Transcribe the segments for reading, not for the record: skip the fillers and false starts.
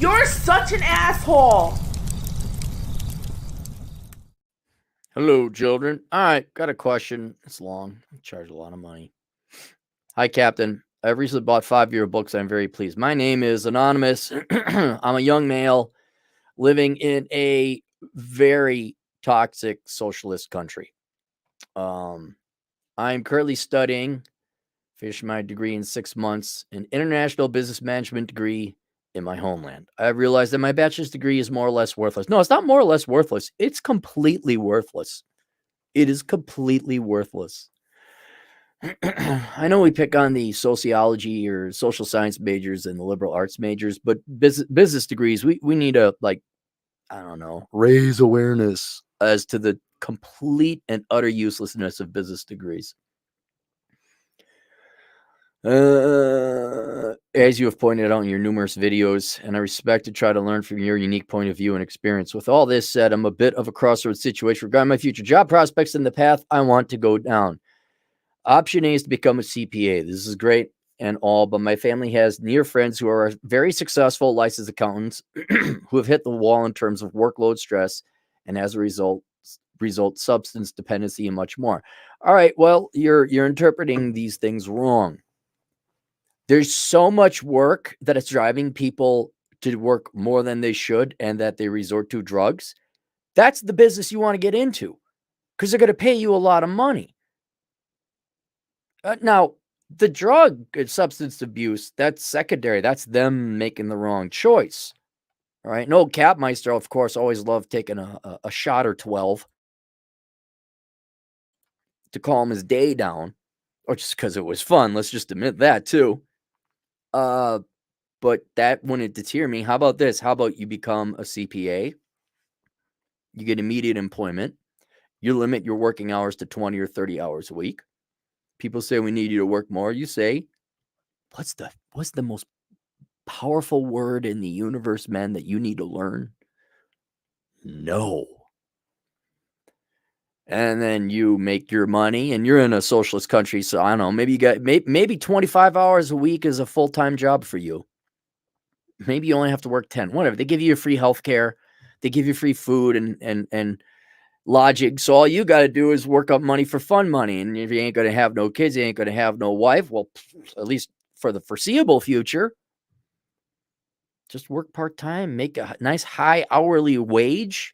You're such an asshole. Hello, children. All right, got a question. It's long. I charge a lot of money. Hi, Captain. I've recently bought 5-year books. I'm very pleased. My name is Anonymous. I'm a young male living in a very toxic socialist country. I'm currently studying, finish my degree in 6 months, an international business management degree in my homeland. I realized that my bachelor's degree is more or less worthless. No, it's not more or less worthless. It's completely worthless. It is completely worthless. I know we pick on the sociology or social science majors and the liberal arts majors, but business degrees, we need to, like, I don't know, raise awareness as to the complete and utter uselessness of business degrees. As you have pointed out in your numerous videos, and I respect to try to learn from your unique point of view and experience. With all this said, I'm a bit of a crossroads situation regarding my future job prospects and the path I want to go down. Option A is to become a CPA. This is great and all, but my family has near friends who are very successful licensed accountants who have hit the wall in terms of workload stress, and as a result substance dependency and much more. All right, well, you're interpreting these things wrong. There's so much work that it's driving people to work more than they should and that they resort to drugs. That's the business you want to get into because they're going to pay you a lot of money. Now, the drug substance abuse, that's secondary. That's them making the wrong choice. All right. No, Capmeister, of course, always loved taking a shot or 12 to calm his day down, or just because it was fun. Let's just admit that, too. But that wouldn't deter me. How about this? How about you become a CPA? You get immediate employment. You limit your working hours to 20 or 30 hours a week. People say we need you to work more. You say, what's the most powerful word in the universe, man, that you need to learn? No. And then you make your money, and you're in a socialist country, so I don't know, maybe you got maybe 25 hours a week is a full-time job for you. Maybe you only have to work 10, whatever. They give you free healthcare, they give you free food and lodging. So all you got to do is work up money for fun money. And if you ain't going to have no kids, you ain't going to have no wife, well, at least for the foreseeable future, just work part-time, make a nice high hourly wage.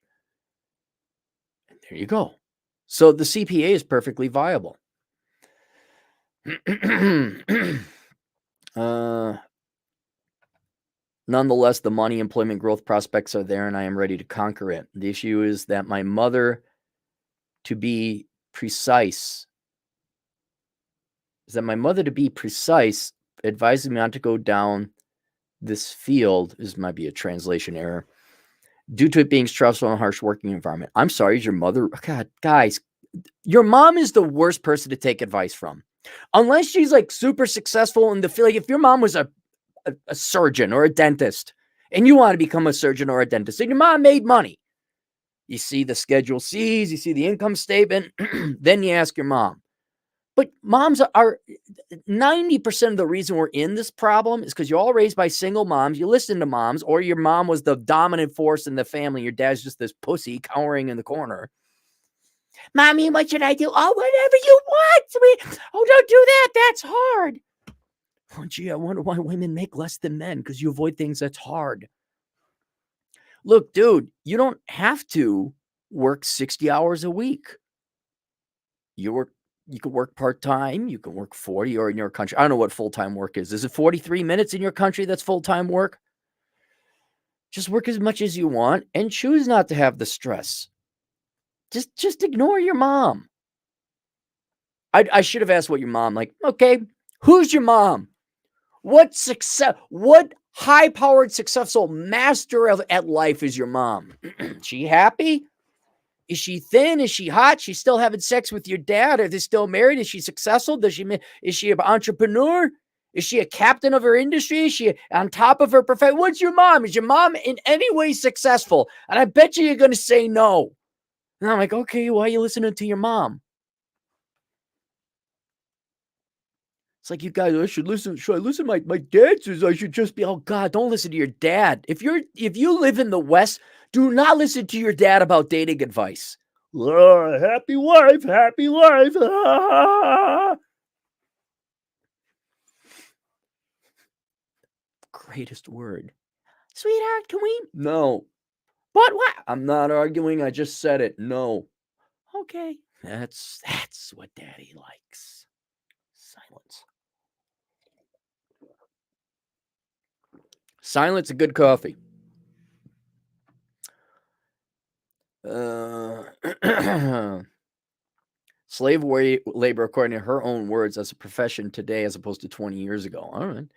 And there you go. So the CPA is perfectly viable. Nonetheless, the money, employment, growth prospects are there, and I am ready to conquer it. The issue is that my mother, to be precise, advises me not to go down this field. This might be a translation error. Due to it being stressful and harsh working environment. I'm sorry, is your mother? God, guys, your mom is the worst person to take advice from. Unless she's like super successful in the field. Like if your mom was a surgeon or a dentist and you want to become a surgeon or a dentist and your mom made money, you see the Schedule C's, you see the income statement, then you ask your mom. But moms are 90% of the reason we're in this problem is because you're all raised by single moms. You listen to moms, or your mom was the dominant force in the family. Your dad's just this pussy cowering in the corner. Mommy, what should I do? Oh, whatever you want. Oh, don't do that. That's hard. Oh, gee, I wonder why women make less than men, because you avoid things that's hard. Look, dude, you don't have to work 60 hours a week. You can work part-time, you can work 40, or in your country, I don't know what full-time work is. Is it 43 minutes in your country that's full-time work? Just work as much as you want and choose not to have the stress. Just ignore your mom. I should have asked what your mom, like, okay, who's your mom? What high-powered, successful master at life is your mom? She happy? Is she thin? Is she hot? She's still having sex with your dad? Are they still married? Is she successful? Is she an entrepreneur? Is she a captain of her industry? Is she on top of her profession? What's your mom? Is your mom in any way successful? And I bet you're going to say no. And I'm like, okay, why are you listening to your mom? It's like, you guys, should I listen? My dad says I should just be, oh God, don't listen to your dad. If you live in the West, do not listen to your dad about dating advice. Happy wife, happy life. Greatest word. Sweetheart, can we? No. But what? I'm not arguing. I just said it. No. Okay. That's what daddy likes. Silence. Silence a good coffee. Slave labor, according to her own words, as a profession today as opposed to 20 years ago. All right.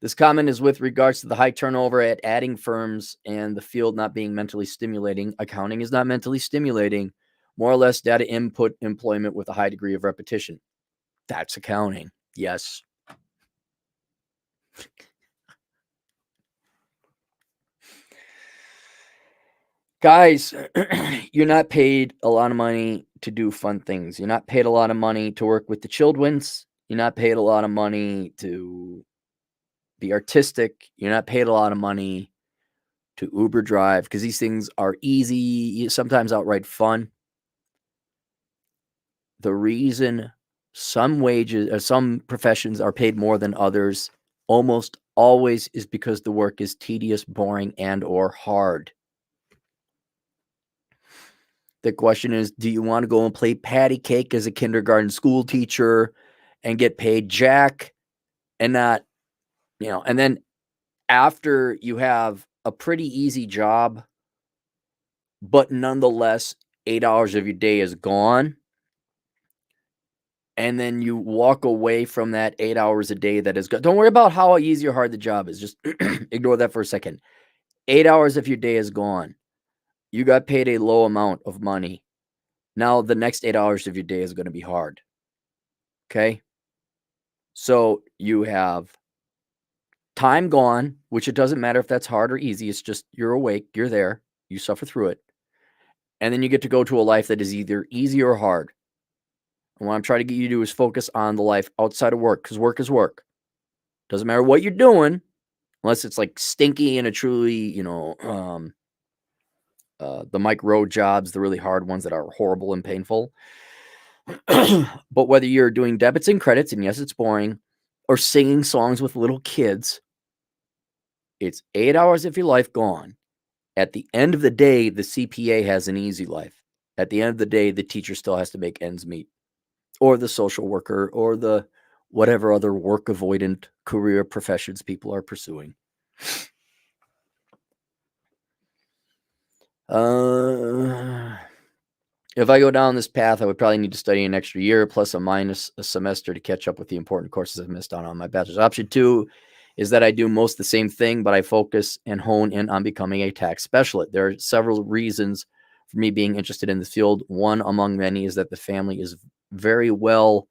This comment is with regards to the high turnover at adding firms and the field not being mentally stimulating. Accounting is not mentally stimulating. More or less data input employment with a high degree of repetition. That's accounting. Yes. Guys, you're not paid a lot of money to do fun things. You're not paid a lot of money to work with the children's. You're not paid a lot of money to be artistic. You're not paid a lot of money to Uber drive, because these things are easy, sometimes outright fun. The reason some wages or some professions are paid more than others almost always is because the work is tedious, boring, and or hard. The question is, do you want to go and play patty cake as a kindergarten school teacher and get paid jack and not, and then after you have a pretty easy job, but nonetheless, 8 hours of your day is gone, and then you walk away from that 8 hours a day that is gone. Don't worry about how easy or hard the job is. Just ignore that for a second. 8 hours of your day is gone. You got paid a low amount of money. Now the next 8 hours of your day is going to be hard. Okay? So you have time gone, which it doesn't matter if that's hard or easy. It's just you're awake, you're there, you suffer through it. And then you get to go to a life that is either easy or hard. And what I'm trying to get you to do is focus on the life outside of work, because work is work. Doesn't matter what you're doing, unless it's like stinky and a truly, the Mike Rowe jobs, the really hard ones that are horrible and painful. But whether you're doing debits and credits, and yes, it's boring, or singing songs with little kids, it's 8 hours of your life gone. At the end of the day, the CPA has an easy life. At the end of the day, the teacher still has to make ends meet, or the social worker, or the whatever other work avoidant career professions people are pursuing. If I go down this path, I would probably need to study an extra year plus a minus a semester to catch up with the important courses I've missed out on my bachelor's. Option 2 is that I do most the same thing, but I focus and hone in on becoming a tax specialist. There are several reasons for me being interested in this field. One among many is that the family is very well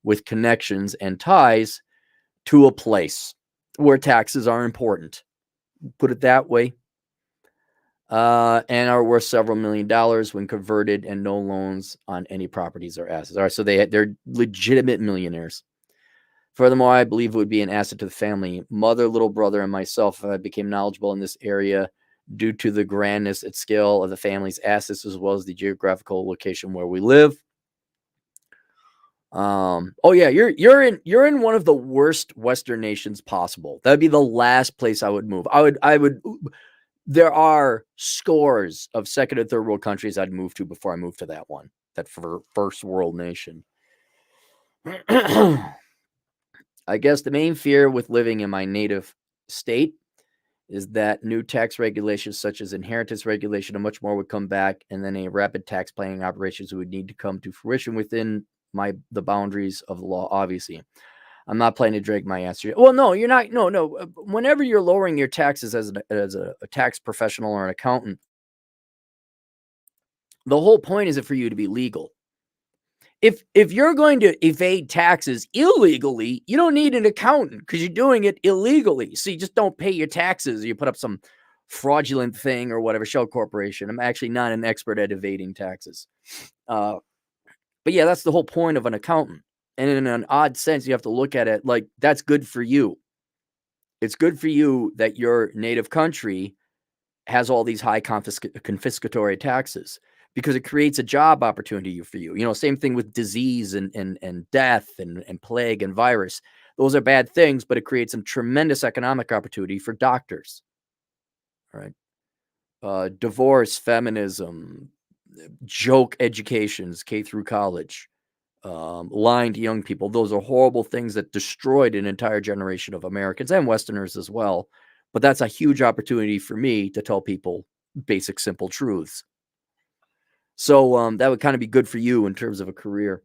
with connections and ties to a place where taxes are important. Put it that way. And are worth several $1 million when converted, and no loans on any properties or assets. All right, so they're legitimate millionaires. Furthermore, I believe it would be an asset to the family. Mother, little brother, and myself became knowledgeable in this area due to the grandness and scale of the family's assets, as well as the geographical location where we live. Oh yeah, you're in one of the worst Western nations possible. That'd be the last place I would move. I would. There are scores of second and third world countries I'd move to before I move to that one, that first world nation. I guess the main fear with living in my native state is that new tax regulations such as inheritance regulation and much more would come back, and then a rapid tax planning operations would need to come to fruition within the boundaries of the law, obviously. I'm not planning to drag my ass here. Well, no, you're not. No. Whenever you're lowering your taxes as a tax professional or an accountant, the whole point is for you to be legal. If you're going to evade taxes illegally, you don't need an accountant because you're doing it illegally. So you just don't pay your taxes. You put up some fraudulent thing or whatever, shell corporation. I'm actually not an expert at evading taxes. But yeah, that's the whole point of an accountant. And in an odd sense, you have to look at it like that's good for you. It's good for you that your native country has all these high confiscatory taxes because it creates a job opportunity for you. You know, same thing with disease and death and plague and virus. Those are bad things, but it creates some tremendous economic opportunity for doctors. All right. Divorce, feminism, joke educations, K through college, lying to young people. Those are horrible things that destroyed an entire generation of Americans and Westerners as well. But that's a huge opportunity for me to tell people basic, simple truths. So that would kind of be good for you in terms of a career.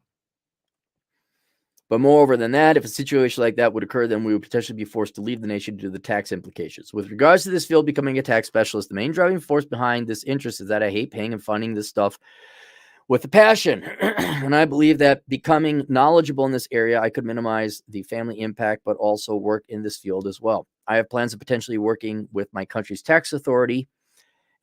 But moreover than that, if a situation like that would occur, then we would potentially be forced to leave the nation due to the tax implications. With regards to this field becoming a tax specialist, the main driving force behind this interest is that I hate paying and funding this stuff with a passion. And I believe that becoming knowledgeable in this area, I could minimize the family impact, but also work in this field as well. I have plans of potentially working with my country's tax authority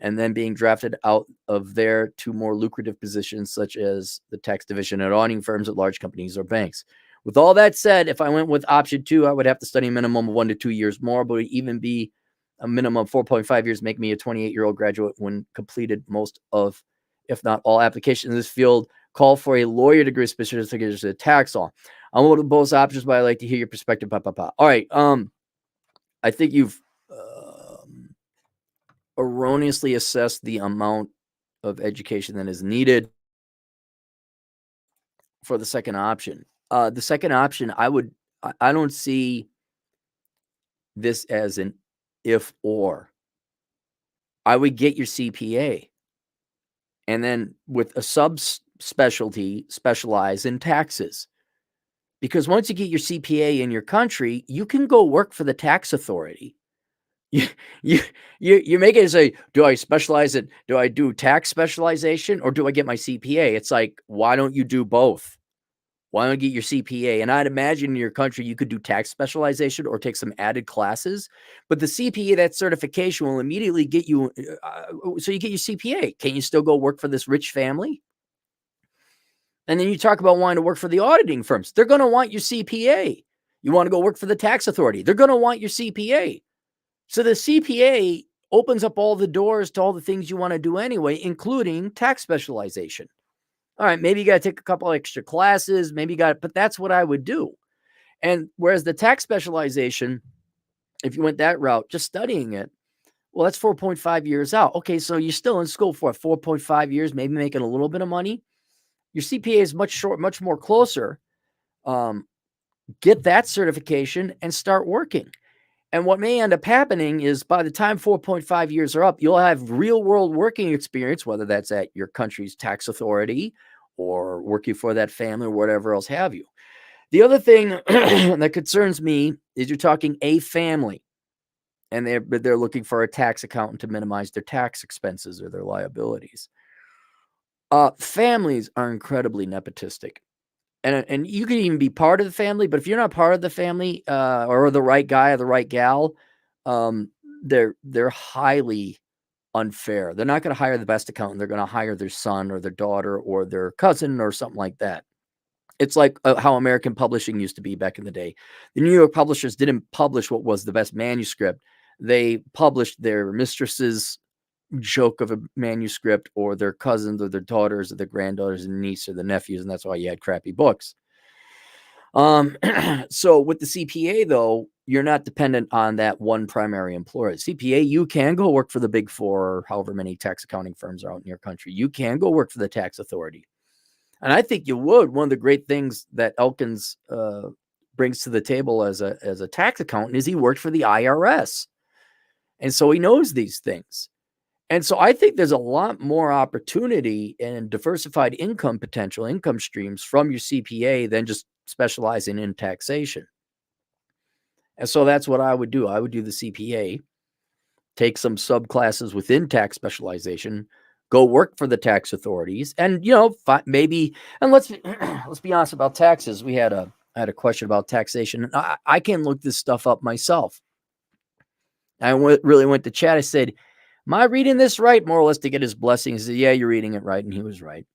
and then being drafted out of there to more lucrative positions, such as the tax division at auditing firms at large companies or banks. With all that said, if I went with option 2, I would have to study a minimum of 1 to 2 years more, but even be a minimum of 4.5 years, make me a 28-year-old graduate when completed most of, if not all, applications in this field call for a lawyer degree specific to tax law. I'm one of both options, but I'd like to hear your perspective. All right. I think you've erroneously assessed the amount of education that is needed for the second option. The second option, I don't see this as an if or. I would get your CPA and then with a subspecialty, specialize in taxes. Because once you get your CPA in your country, you can go work for the tax authority. You make it say, do I specialize it? Do I do tax specialization or do I get my CPA? It's like, why don't you do both? Why don't you get your CPA? And I'd imagine in your country, you could do tax specialization or take some added classes. But the CPA, that certification will immediately get you. So you get your CPA. Can you still go work for this rich family? And then you talk about wanting to work for the auditing firms. They're going to want your CPA. You want to go work for the tax authority. They're going to want your CPA. So the CPA opens up all the doors to all the things you want to do anyway, including tax specialization. All right, maybe you got to take a couple extra classes, but that's what I would do. And whereas the tax specialization, if you went that route, just studying it, well, that's 4.5 years out. Okay, so you're still in school for 4.5 years, maybe making a little bit of money. Your CPA is much more closer. Get that certification and start working. And what may end up happening is by the time 4.5 years are up, you'll have real world working experience, whether that's at your country's tax authority or working for that family or whatever else have you. The other thing that concerns me is you're talking a family and they're looking for a tax accountant to minimize their tax expenses or their liabilities. Families are incredibly nepotistic. And you can even be part of the family, but if you're not part of the family or the right guy or the right gal, they're highly unfair. They're not going to hire the best accountant. They're going to hire their son or their daughter or their cousin or something like that. It's like how American publishing used to be back in the day. The New York publishers didn't publish what was the best manuscript. They published their mistress's joke of a manuscript or their cousins or their daughters or their granddaughters and niece or the nephews, and that's why you had crappy books. So with the CPA, though, you're not dependent on that one primary employer. CPA, you can go work for the big four or however many tax accounting firms are out in your country. You can go work for the tax authority. And I think you would. One of the great things that Elkins brings to the table as a tax accountant is he worked for the IRS. And so he knows these things. And so I think there's a lot more opportunity and diversified income potential, income streams from your CPA than just specializing in taxation. And so that's what I would do. I would do the CPA, take some subclasses within tax specialization, go work for the tax authorities, and maybe. And let's be honest about taxes. I had a question about taxation. I can look this stuff up myself. I really went to chat. I said, am I reading this right? More or less to get his blessing. He said, yeah, you're reading it right. And he was right.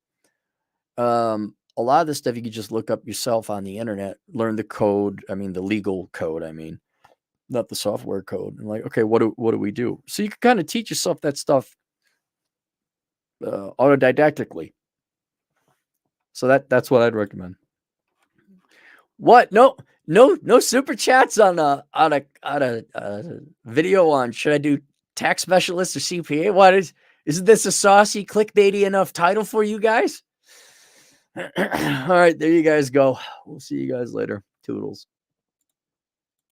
a lot of this stuff you can just look up yourself on the internet, learn the code. I mean, the legal code. I mean, not the software code. And like, okay, what do we do? So you can kind of teach yourself that stuff autodidactically. So that's what I'd recommend. What? No super chats on a video on should I do tax specialist or CPA? What isn't this a saucy, clickbaity enough title for you guys? All right, there you guys go. We'll see you guys later. Toodles.